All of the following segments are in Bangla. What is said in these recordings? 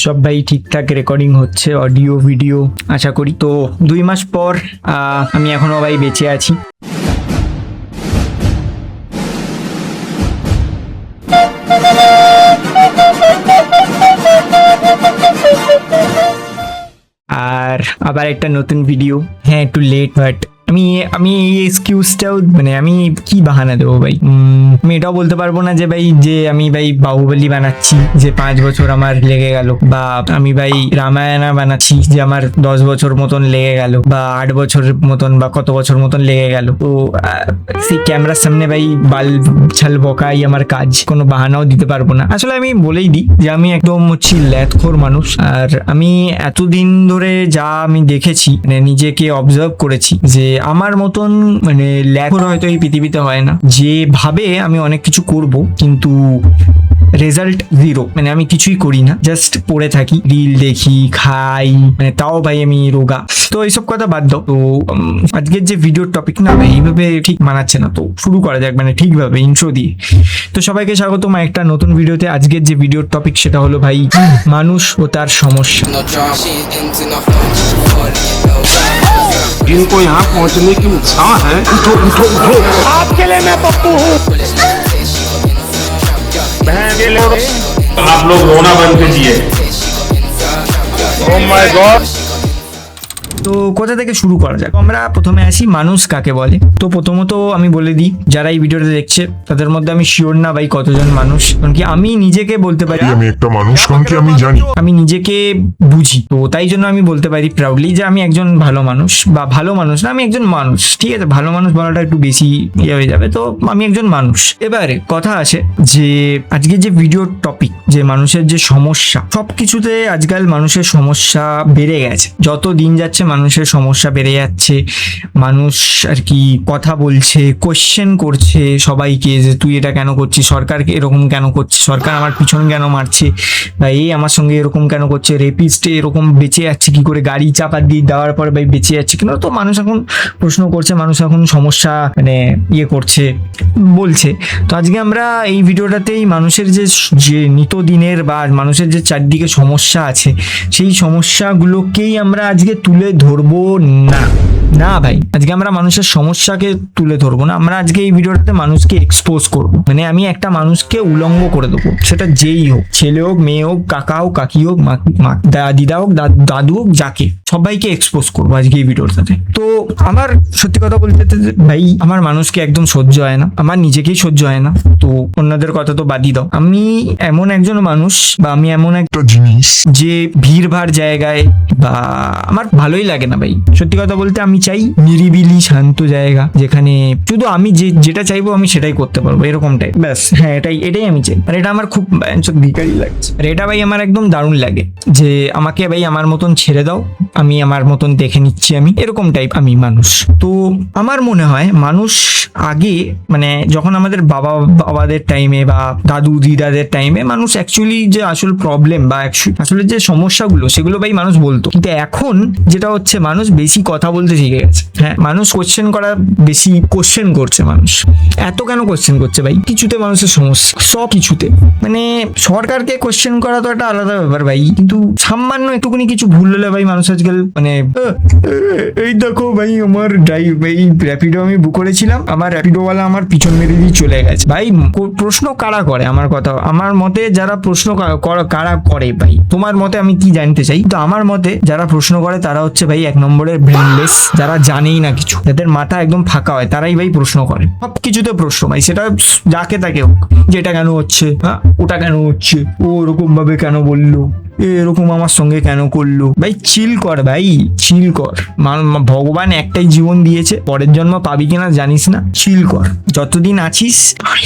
সব ভাই ঠিকঠাক রেকর্ডিং হচ্ছে, অডিও ভিডিও আশা করি। তো 2 মাস পর আমি এখনো ভাই বেঁচে আছি। আর আবার একটা নতুন ভিডিও। হ্যাঁ, একটু লেট, বাট আমি এই এক্সকিউজটাও মানে আমি কি বাহানা দেবো ভাই। আমি এটাও বলতে পারবো না যে ভাই যে আমি ভাই বাহুবলী বানাচ্ছি যে 5 বছর আমার লেগে গেল, বা আমি ভাই রামায়ণা বানাচ্ছি যে আমার 10 বছর মতন লেগে গেল, বা 8 বছর মতন বা কত বছর মতন লেগে গেল। তো সেই ক্যামেরার সামনে ভাই বাল ছাল বকাই আমার কাজ, কোনো বাহানাও দিতে পারবো না। আসলে আমি বলেই দিই যে আমি একদম হচ্ছি ল্যাথখোর মানুষ। আর আমি এতদিন ধরে যা আমি দেখেছি, মানে নিজেকে অবজার্ভ করেছি যে আমার মতন মানে ল্যাথখোর হয়তো এই পৃথিবীতে হয় না, যে ভাবে আমি অনেক কিছু করব কিন্তু রেজাল্ট জিরো। মানে আমি কিছুই করি না, জাস্ট পড়ে থাকি, রিল দেখি, খাই, মানে তাও ভাই আমি রোগা। তো এইসব কথা বাদ দাও। তো আজকের যে ভিডিওর টপিক না ভাই এইভাবে ঠিক মানাচ্ছে না, তো শুরু করা যাক মানে ঠিকভাবে ইন্ট্রো দিয়ে। তো সবাইকে স্বাগতম একটা নতুন ভিডিওতে। আজকের যে ভিডিওর টপিক সেটা হলো ভাই মানুষ ও তার সমস্যা। जिनको यहाँ पहुँचने की उत्साह है, उठो उठो उठो। आपके लिए मैं पप्पू हूँ। आप लोग रोना बंद कीजिए। Oh my God। তো কোথা থেকে শুরু করা যাক? আমরা প্রথমে আসি মানুষ কাকে বলে। তো প্রথমত আমি বলে দিই, যারা এই ভিডিওটা দেখছে তাদের মধ্যে আমি শিওর না ভাই কতজন মানুষ, কারণ কি আমি নিজেকে বলতে পারি আমি একটা মানুষ, কারণ কি আমি জানি, আমি নিজেকে বুঝি। তো তাই জন্য আমি বলতে পারি প্রাউডলি যে আমি একজন ভালো মানুষ, বা ভালো মানুষ না, আমি একজন মানুষ। ঠিক আছে, ভালো মানুষ বলাটা একটু বেশি ইয়ে হয়ে যাবে, তো আমি একজন মানুষ। এবারে কথা আছে যে আজকে যে ভিডিওর টপিক, যে মানুষের যে সমস্যা, সবকিছুতে আজকাল মানুষের সমস্যা বেড়ে গেছে। যত দিন যাচ্ছে মানুষের সমস্যা বেড়ে যাচ্ছে। মানুষ আর কি কথা বলছে, কোশ্চেন করছে সবাইকে যে তুই এটা কেন করছিস, সরকারকে এরকম কেন করছিস, সরকার আমার পিছন কেন মারছে, বা এই আমার সঙ্গে এরকম কেন করছে, রেপিস্টে এরকম বেঁচে যাচ্ছে কি করে, গাড়ি চাপা দিয়ে দেওয়ার পরে ভাই বেঁচে যাচ্ছে কেন। তো মানুষ এখন প্রশ্ন করছে, মানুষ এখন সমস্যা মানে ইয়ে করছে, বলছে। তো আজকে আমরা এই ভিডিওটাতেই মানুষের যে নিত্যদিনের বা মানুষের যে চারদিকে সমস্যা আছে, সেই সমস্যাগুলোকেই আমরা আজকে তুলে ধরবো না ভাই। আজকে আমরা মানুষের সমস্যাকে তুলে ধরবো না, আমরা আজকে এই ভিডিওটাতে মানুষকে এক্সপোজ করব। মানে আমি একটা মানুষকে উলঙ্গ করে দেবো, সেটা যেই হোক, ছেলে হোক, মেয়ে হোক, কাকা হোক, কাকি হোক, দিদা হোক, দাদু হোক, যাকে সবাইকে এক্সপোজ করবো আজকে এই ভিডিওটাতে। তো আমার সত্যি কথা বলতে ভাই আমার মানুষকে একদম সহ্য হয় না, আমার নিজেকেই সহ্য হয় না, তো অন্যদের কথা তো বাদই দাও। আমি এমন একজন মানুষ, বা আমি এমন একটা জিনিস যে ভিড়ভাড় জায়গায় বা আমার ভালোই লাগে না ভাই। সত্যি কথা বলতে আমি চাই নিরিবিলি শান্ত জায়গা, যেখানে শুধু আমি যেটা চাইবো আমি সেটাই করতে পারবো, এরকমটাই ব্যাস। হ্যাঁ, এটাই আমি চাই। আর এটা আমার খুব ভিখারি লাগছে, আর এটা ভাই আমার একদম দারুণ লাগে যে আমাকে ভাই আমার মতন ছেড়ে দাও, আমি আমার মতন দেখে নিচ্ছি, আমি এরকম টাইপ আমি মানুষ। তো আমার মনে হয় মানুষ আগে মানে যখন আমাদের বাবাদের টাইমে বা দাদু দিদাদের টাইমে মানুষ অ্যাকচুয়ালি যে আসল প্রবলেম বা আসলে যে সমস্যাগুলো সেগুলো ভাই মানুষ বলতো। কিন্তু এখন যেটা হচ্ছে, মানুষ বেশি কথা বলতে শিখে গেছে। হ্যাঁ, মানুষ কোশ্চেন করা বেশি কোশ্চেন করছে। মানুষ এত কেন কোশ্চেন করছে ভাই? কিছুতে মানুষের সমস্যা, সব কিছুতে। মানে সরকারকে কোশ্চেন করা তো একটা আলাদা ব্যাপার ভাই, কিন্তু সামান্য একটুখানি কিছু ভুল হলে ভাই মানুষ আজকাল মানে এই দেখো ভাই আমার এই র্যাপিডো আমি বুক করেছিলাম, আমার র্যাপিডোওয়ালা আমার পিছন মেরে দিয়ে চলে গেছে। ভাই প্রশ্ন কারা করে? আমার কথা, আমার মতে যারা প্রশ্ন কারা করে ভাই, তোমার মতে আমি কি জানতে চাই। তো আমার মতে যারা প্রশ্ন করে তারা হচ্ছে ভাই 1 নম্বরের ব্রেনলেস, যারা জানেই না কিছু, যাদের মাথা একদম ফাঁকা হয়, তারাই ভাই প্রশ্ন করে। সব কিছুতে প্রশ্ন ভাই, সেটা যাকে তাকে হোক, যেটা কেন হচ্ছে, হ্যাঁ ওটা কেন হচ্ছে, ও ওরকম ভাবে কেন বললো, এরকম আমার সঙ্গে কেন করলো। ভাই চিল কর ভাই, চিল কর। ভগবান একটাই জীবন দিয়েছে, পরের জন্ম পাবি কিনা জানিস না। চিল কর, যতদিন আছিস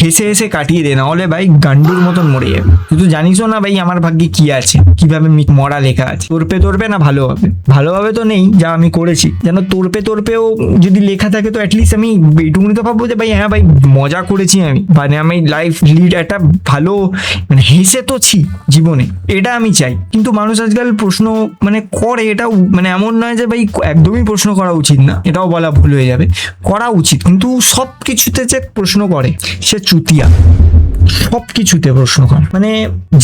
হেসে হেসে কাটিয়ে দে, না হলে ভাই গান্ডুর মতন মরে যাবে। তুই তো জানিসও না ভাই আমার ভাগ্যে কি আছে, কিভাবে মরা লেখা আছে। তোরপে না ভালোভাবে তো নেই যা আমি করেছি, যেন তোরপেও যদি লেখা থাকে তো অ্যাটলিস্ট আমি এইটুকুনি তো ভাববো যে ভাই হ্যাঁ ভাই মজা করেছি আমি, মানে আমি লাইফ লিড একটা ভালো মানে হেসে তো ছি জীবনে, এটা আমি চাই। কিন্তু মানুষ আজকাল প্রশ্ন মানে করে, এটাও মানে এমন নয় যে ভাই একদমই প্রশ্ন করা উচিত না, এটাও বলা ভুল হয়ে যাবে, করা উচিত। কিন্তু সব কিছুতে যে প্রশ্ন করে সে চুতিয়া। সবকিছুতে প্রশ্ন করে, মানে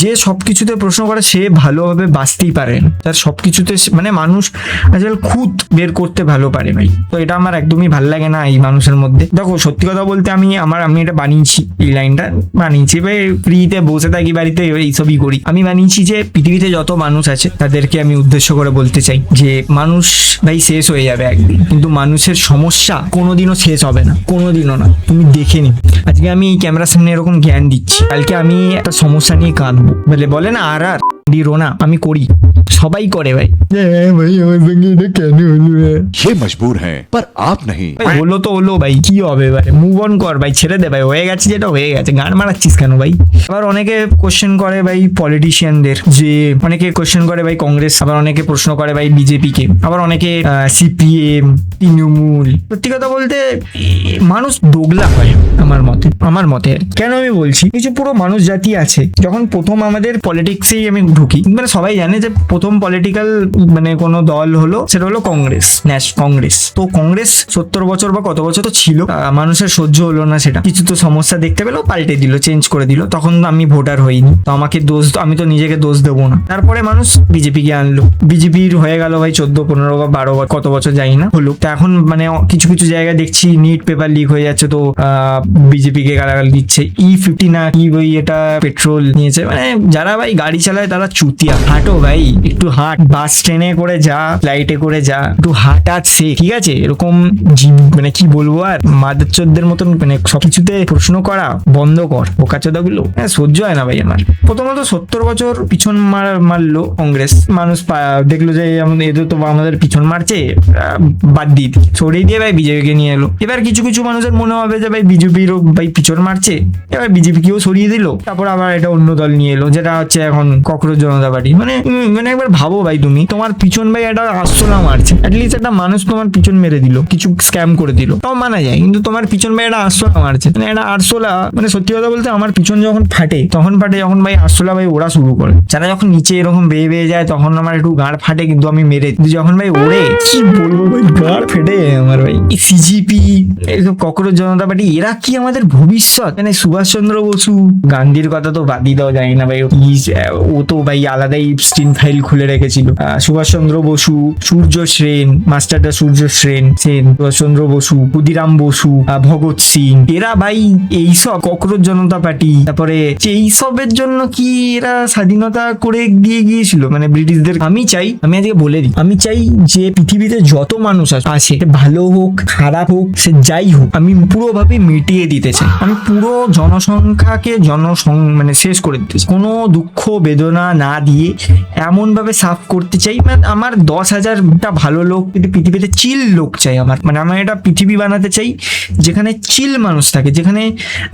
যে সবকিছুতে প্রশ্ন করে সে ভালোভাবে বাঁচতেই পারে না। তার সবকিছুতে মানে মানুষ আজকাল খুঁত বের করতে ভালো পারে ভাই। তো এটা আমার একদমই ভালো লাগে না এই মানুষের মধ্যে। দেখো সত্যি কথা বলতে আমি এটা বানিয়েছি, এই লাইনটা বানিয়েছি ভাই, ফ্রিতে বসে থাকি বাড়িতে এইসবই করি। আমি বানিয়েছি যে পৃথিবীতে যত মানুষ আছে তাদেরকে আমি উদ্দেশ্য করে বলতে চাই যে মানুষ ভাই শেষ হয়ে যাবে একদিন, কিন্তু মানুষের সমস্যা কোনোদিনও শেষ হবে না, কোনোদিনও না। তুমি দেখে নি, আজকে আমি এই ক্যামেরার সামনে এরকম জ্ঞান দিচ্ছি, কালকে আমি একটা সমস্যা নিয়ে কাঁদবো, বলে না আর রোনা আমি করি, সবাই করে ভাই। ভাই আমার সঙ্গে এটা কেন হলো? ये मजबूर हैं पर आप नहीं। ভাই হলো তো হলো ভাই, কি হবে ভাই, মুভ অন কর ভাই, ছেড়ে দে ভাই, হয়ে গেছে যেটা হয়ে গেছে, গান মারাচ্ছিস কেন ভাই? আবার অনেকে কোশ্চেন করে ভাই পলিটিশিয়ানদের, যে অনেকে কোশ্চেন করে ভাই কংগ্রেস, আবার অনেকে প্রশ্ন করে ভাই বিজেপি কে, আবার অনেকে সিপিএম, তৃণমূল। সত্যি কথা বলতে মানুষ দোগলা হয় আমার মতে। কেন আমি বলছি, এই যে পুরো মানুষ জাতি আছে, যখন প্রথম আমাদের পলিটিক্সেই আমি ঢুকি, মানে সবাই জানে যে প্রথম পলিটিক্যাল মানে কোনো দল হলো সেটা হলো কংগ্রেস, কংগ্রেস। তো কংগ্রেস 70 বছর বা কত বছর তো ছিল, মানুষের সহ্য হলো না সেটা, কিছু তো সমস্যা দেখতে পেলো, পাল্টে দিল, চেঞ্জ করে দিল। তখন আমি ভোটার হইনি, তো আমাকে আমি তো নিজেকে দোষ দেবো না। তারপরে মানুষ বিজেপিকে আনলো, বিজেপির হয়ে গেল ভাই 14, 15 বা 12 কত বছর যাই না হলো। তো এখন মানে কিছু কিছু জায়গায় দেখছি নিট পেপার লিক হয়ে যাচ্ছে, তো বিজেপিকে গালাগাল দিচ্ছে। E50 না কি বই, এটা পেট্রোল নিয়েছে, মানে যারা ভাই গাড়ি চালায় তারা চুতিয়া। হাঁটো ভাই, একটু হাঁট, বাস ট্রেনে করে যা, ফ্লাইটে করে যা, একটু হাঁটার সে, ঠিক আছে? এরকম মানে কি বলবো আর, মাদারচোদদের মতন মানে সবকিছুতে প্রশ্ন করা বন্ধ কর, বোকাচোদা গুলো সহ্য হয় না ভাই আমার। প্রথমত 70 বছর পিছন মারলো কংগ্রেস, মানুষ দেখলো যে এদের তো আমাদের পিছন মারছে, বাদ দিয়ে সরিয়ে দিয়ে ভাই বিজেপিকে নিয়ে এলো। এবার কিছু কিছু মানুষের মনে হবে যে ভাই বিজেপিরও ভাই পিছন মারছে, এবার বিজেপিকেও সরিয়ে দিল, তারপর আবার এটা অন্য দল নিয়ে এলো, যেটা হচ্ছে এখন ককরোচ জনতা পার্টি। মানে একবার ভাবো ভাই, তুমি তোমার পিছন ভাই একটা আস্তলা মারছে, অ্যাটলিস্ট একটা মানুষ তোমার পিছন মেরে দিল, কিছু স্ক্যাম করে দিল, তাও মানা যায়, কিন্তু তোমার পিছন ভাই একটা আস্তলা মারছে, মানে একটা আরশোলা। মানে সত্যি কথা বলতে আমার পিছন যখন ফাটে, যখন ভাই আরশোলা ভাই ওরা শুরু করে, যারা যখন নিচে এরকম বেয়ে বেয়ে যায় তখন আমার একটু গাঁড় ফাটে, কিন্তু আমি মেরে, যখন ভাই ওড়ে কি বলবো ভাই, গাঁড় ফেটে আমার ভাই। এই সিজিপি, এইসব ককরোচ জনতা পার্টি, এরা কি আমাদের ভবিষ্যৎ? মানে সুভাষচন্দ্র বসু, গান্ধীর কথা তো বাদই দেওয়া যায় না ভাই, ও তো ভাই আলাদাই স্ক্রিন ফাইল খুলে রেখেছিল। সুভাষচন্দ্র বসু, সূর্য সেন, মাস্টারদা সূর্য সেন, সুভাষচন্দ্র বসু, ক্ষুদিরাম বসু, ভগৎ সিং, এরা ভাই এইসব ককরোচ জনতা পার্টি, তারপরে এইসবের জন্য কি এরা স্বাধীনতা করে দিয়ে গিয়েছিল মানে ব্রিটিশদের। আমি আজকে বলে দিই, আমি চাই যে পৃথিবীতে যত মানুষ আছে, ভালো হোক খারাপ হোক সে যাই হোক, আমি পুরোভাবে মিটিয়ে দিতে চাই। আমি পুরো জনসংখ্যাকে মানে শেষ করে দিতে চাই, কোনো দুঃখ বেদনা না দিয়ে এমন ভাবে সাফ করতে চাই। মানে আমার 10,000টা ভালো লোক, কিন্তু পৃথিবীতে চিল লোক চাই আমার। মানে আমার এটা পৃথিবী বানাতে চাই যেখানে চিল মানুষ থাকে, যেখানে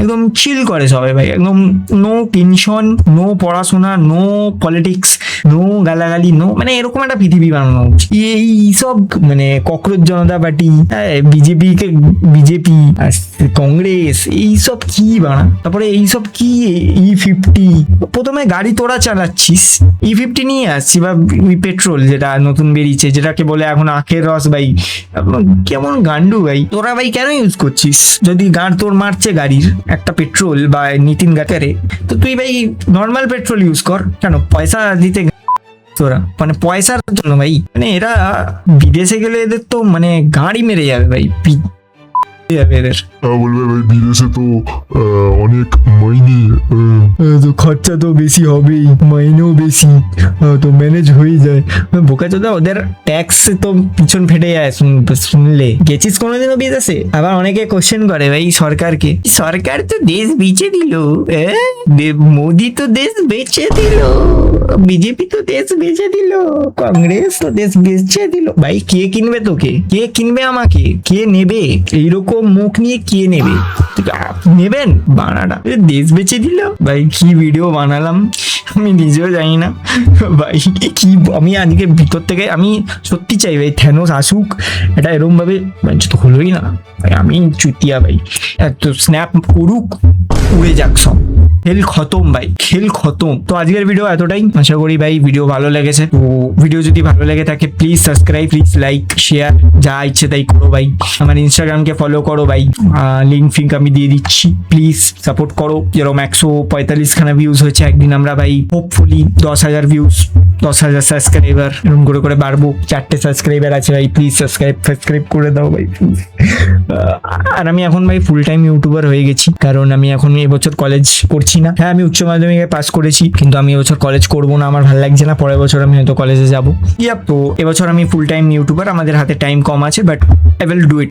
একদম চিল করে সবাই ভাই, একদম নো টেনশন, নো পড়াশোনা, নো পলিটিক্স, নো গালাগালি, নো, মানে এরকম একটা পৃথিবী বানানো উচিত। এই সব মানে ককরোচ জনতা পার্টি, বিজেপি, কংগ্রেস, এইসব কি বানা, তারপরে এইসব কি E50, প্রথমে গাড়ি তোরা চালাচ্ছিস, E50 নিয়ে আসছি, বা পেট্রোল যেটা নতুন বেরিয়েছে, যেটাকে বলে এখন আখের রস ভাই, কেমন গান্ডু ভাই তোরা ভাই, কেন ইউজ করছিস? যদি গাড় তোর মারছে গাড়ির একটা পেট্রোল বা নিতিন গাডকারি, তো তুই ভাই নর্মাল পেট্রোল ইউজ কর, কেন পয়সা দিতে তোরা, মানে পয়সার জন্য ভাই। মানে এরা বিদেশে গেলে এদের তো মানে গাড়ি মেরে যাবে ভাই, যাবে এদের। বলবে ভাই বিদেশে তো অনেক মাইনে, তো খরচা তো বেশি হবেই, মাইনেও বেশি, তো ম্যানেজ হয়ে যায়। বোকাচোদা, ওদের ট্যাক্স তো পিছন ফেটে যায় শুনলে। গেছিস কোনোদিনও বিদেশে? আবার অনেকে কোশ্চেন করে ভাই সরকারকে, সরকার তো দেশ বেচে দিল, মোদি তো দেশ বেচে দিল, বিজেপি তো দেশ বেচে দিল, কংগ্রেস তো দেশ বেচে দিল। ভাই কে কিনবে তোকে? কে কিনবে আমাকে? কে নেবে? এইরকম মুখ নিয়ে কে নেবে? নেবেন বানাটা, দেশ বেচে দিল ভাই। কি ভিডিও বানালাম আমি নিজেও জানি না ভাই, কি আমি আজকে ভিতর থেকে আমি সত্যি চাই ভাই থ্যানোস আসুক, এটা এরকম ভাবে তো হলোই না ভাই, আমি চুতিয়া ভাই, এত স্ন্যাপ করুক, উড়ে যাক সব, খেল খতম ভাই, খেল খতম। তো আজকের ভিডিও এতটাই, আশা করি ভাই ভিডিও ভালো লেগেছে। তো ভিডিও যদি ভালো লেগে থাকে please subscribe, please like, share, যা ইচ্ছে তাই করো ভাই। আমার ইনস্টাগ্রামকে ফলো করো ভাই, লিঙ্ক ফিঙ্ক আমি দিয়ে দিচ্ছি, প্লিজ সাপোর্ট করো। যেরকম 145 খানা ভিউজ হয়েছে, একদিন আমরা ভাই হোপফুলি 10,000 ভিউজ, 10,000 সাবস্ক্রাইবার এরকম করে করে বাড়বো। 4টে সাবস্ক্রাইবার আছে ভাই, প্লিজ সাবস্ক্রাইব করে দাও ভাই। আর আমি এখন ভাই ফুল টাইম ইউটিউবার হয়ে গেছি, কারণ আমি এখন এবছর কলেজ করছি না। হ্যাঁ, আমি উচ্চ মাধ্যমিকে পাস করেছি, কিন্তু আমি এবছর কলেজ করবো না, আমার ভালো লাগছে না। পরের বছর আমি হয়তো কলেজে যাবো। তো এবছর আমি ফুল টাইম ইউটিউবার, আমাদের হাতে টাইম কম আছে, but I will do it.